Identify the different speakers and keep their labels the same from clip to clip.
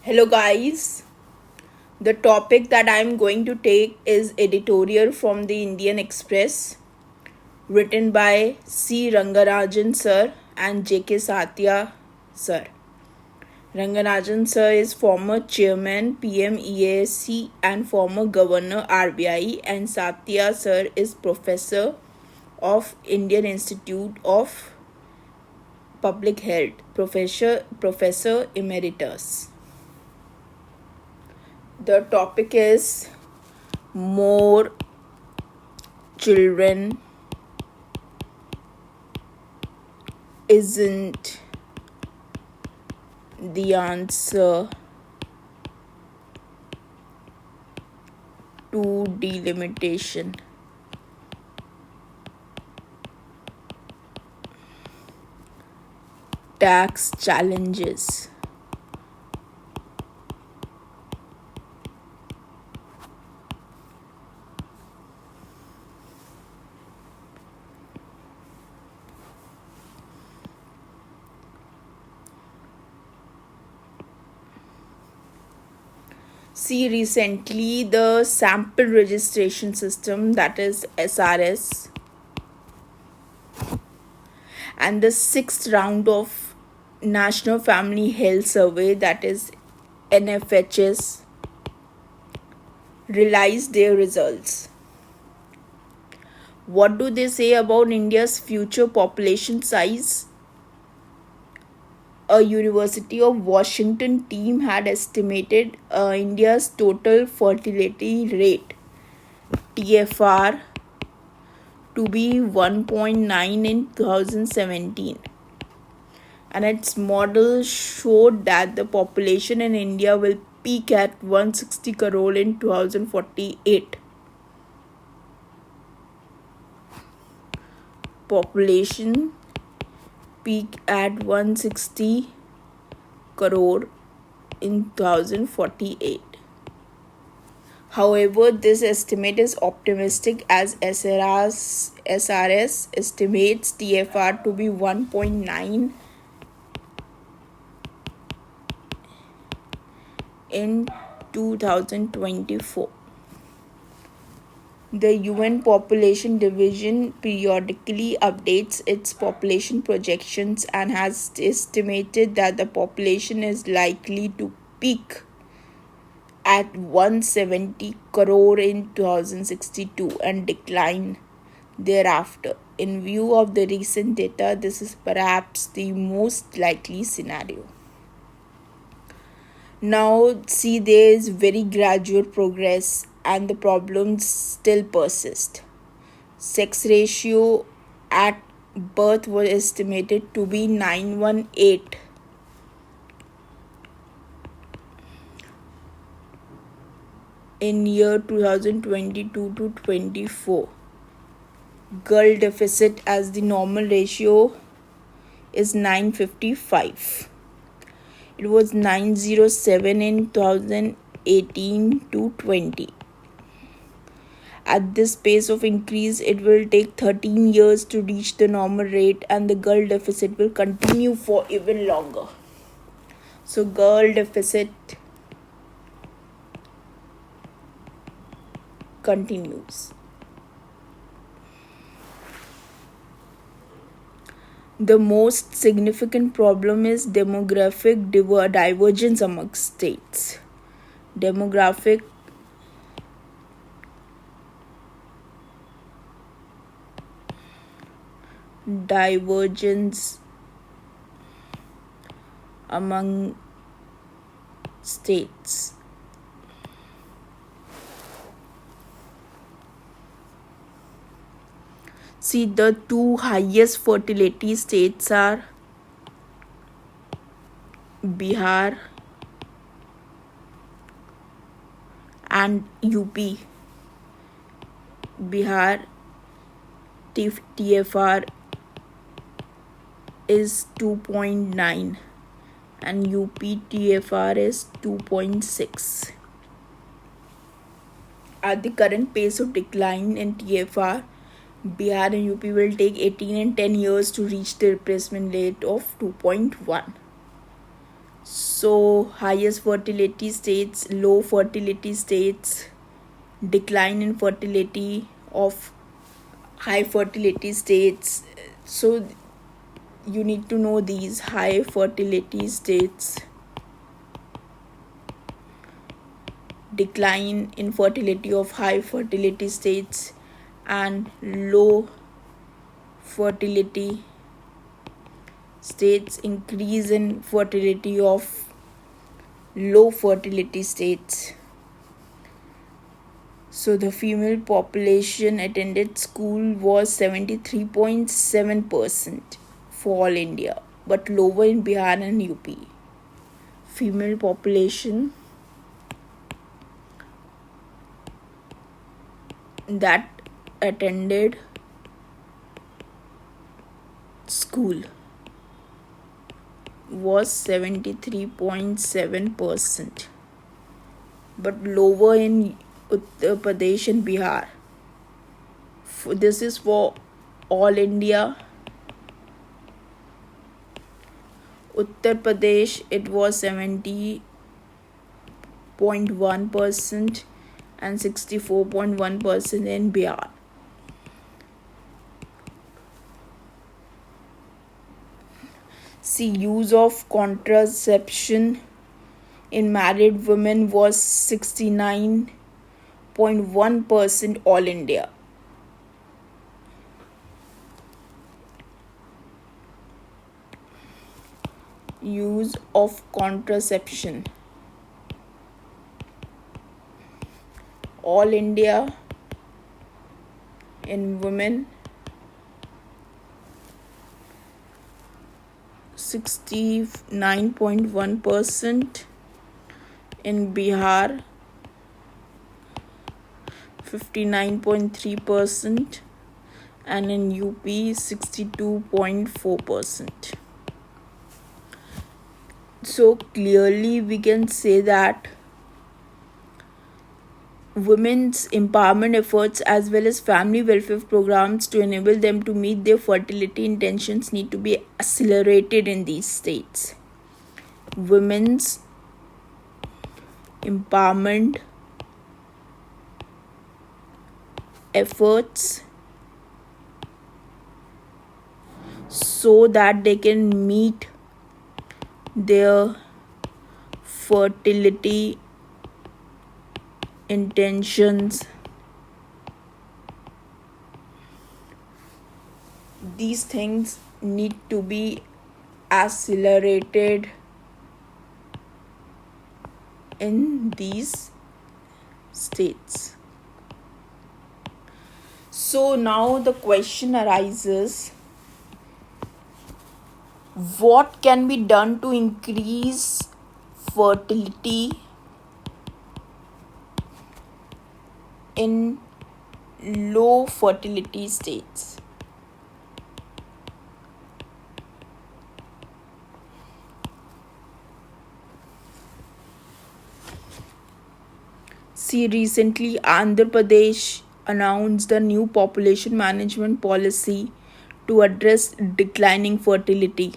Speaker 1: Hello, guys. The topic that I'm going to take is editorial from the Indian Express, written by C. Rangarajan sir and J.K. Satya sir. Rangarajan sir is former chairman PM EASC and former governor RBI, and Satya sir is professor of Indian Institute of Public Health, professor emeritus. The topic is more children isn't the answer to delimitation. Tax challenges. See, recently the sample registration system, that is SRS, and the sixth round of National Family Health Survey, that is NFHS, released their results. What do they say about India's future population size? A University of Washington team had estimated India's total fertility rate TFR to be 1.9 in 2017, and its model showed that the population in India will peak at 160 crore in 2048. Population peak at 160 crore in 2048. However, this estimate is optimistic as SRS estimates TFR to be 1.9 in 2024. The UN Population Division periodically updates its population projections and has estimated that the population is likely to peak at 170 crore in 2062 and decline thereafter. In view of the recent data, this is perhaps the most likely scenario. Now, see, there is very gradual progress and the problems still persist. Sex ratio at birth was estimated to be 918 in year 2022 to 24. Girl deficit as the normal ratio is 955. It was 907 in 2018 to 20. At this pace of increase, it will take 13 years to reach the normal rate, and the girl deficit will continue for even longer. So, girl deficit continues. The most significant problem is demographic divergence amongst states. Demographic divergence among states. See, the two highest fertility states are Bihar and UP. Bihar TFR is 2.9 and UP TFR is 2.6. At the current pace of decline in TFR, Bihar and UP will take 18 and 10 years to reach the replacement rate of 2.1. So highest fertility states, low fertility states, decline in fertility of high fertility states. So you need to know these: high fertility states, decline in fertility of high fertility states, and low fertility states, increase in fertility of low fertility states. So the female population attended school was 73.7% for all India, but lower in Bihar and UP. Female population that attended school was 73.7%, but lower in Uttar Pradesh and Bihar. This is for all India. Uttar Pradesh, it was 70.1% and 64.1% in Bihar. See, use of contraception in married women was 69.1% all India. Use of contraception all India in women 69.1%, in Bihar 59.3%, and in UP 62.4%. So clearly we can say that women's empowerment efforts as well as family welfare programs to enable them to meet their fertility intentions need to be accelerated in these states. Women's empowerment efforts so that they can meet their fertility intentions. These things need to be accelerated in these states. So now the question arises, what can be done to increase fertility in low fertility states? See, recently Andhra Pradesh announced a new population management policy to address declining fertility.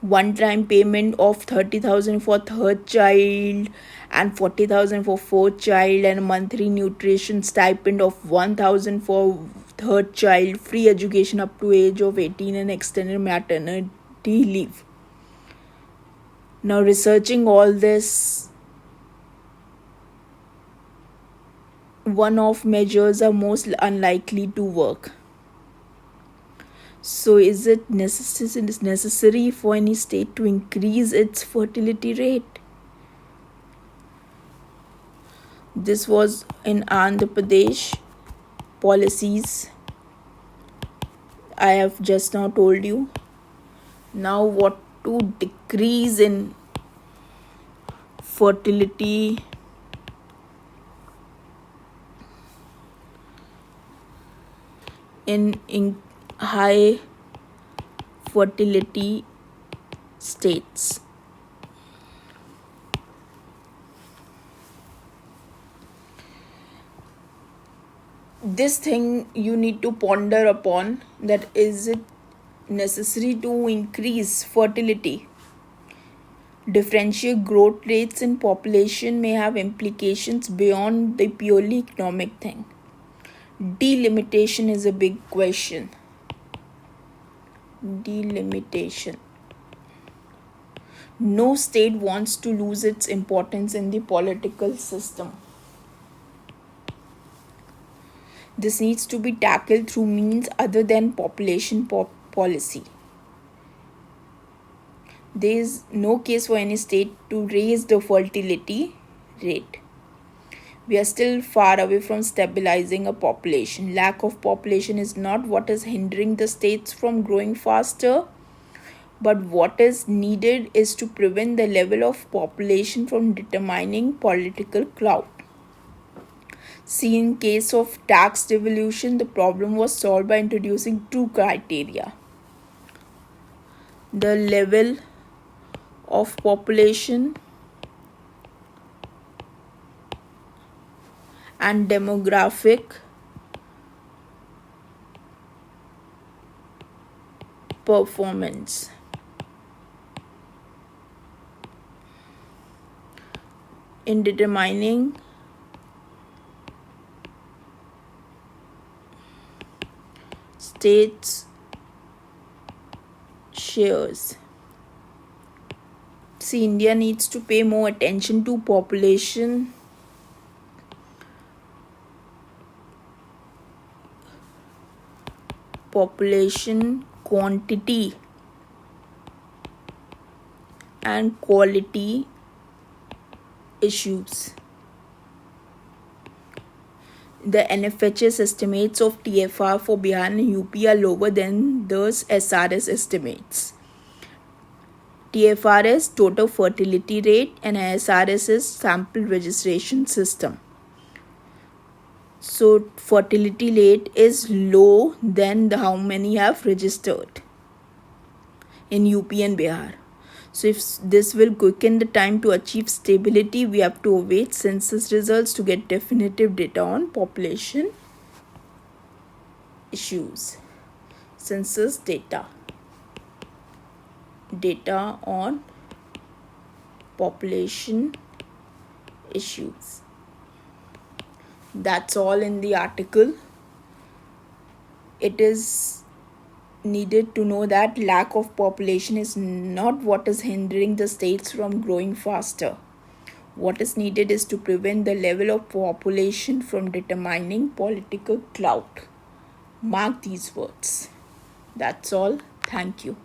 Speaker 1: One-time payment of 30,000 for third child and 40,000 for fourth child, and a monthly nutrition stipend of 1,000 for third child, free education up to age of 18, and extended maternity leave. Now, researching all this, one-off measures are most unlikely to work. So is it necessary for any state to increase its fertility rate? This was in Andhra Pradesh policies I have just now told you. Now what to decrease in fertility in high fertility states. This thing you need to ponder upon, that is it necessary to increase fertility? Differential growth rates in population may have implications beyond the purely economic thing. Delimitation is a big question. Delimitation. No state wants to lose its importance in the political system. This needs to be tackled through means other than population policy. There is no case for any state to raise the fertility rate. We are still far away from stabilizing a population. Lack of population is not what is hindering the states from growing faster, but what is needed is to prevent the level of population from determining political clout. See, in case of tax devolution, the problem was solved by introducing two criteria: the level of population and demographic performance. In determining states' shares. See, India needs to pay more attention to population quantity and quality issues. The NFHS estimates of TFR for Bihar and UP are lower than those SRS estimates. TFR is total fertility rate and SRS is sample registration system. So fertility rate is low than how many have registered in UP and Bihar. So if this will quicken the time to achieve stability, we have to await census results to get definitive data on population issues. Census data on population issues. That's all in the article. It is needed to know that lack of population is not what is hindering the states from growing faster. What is needed is to prevent the level of population from determining political clout. Mark these words. That's all. Thank you.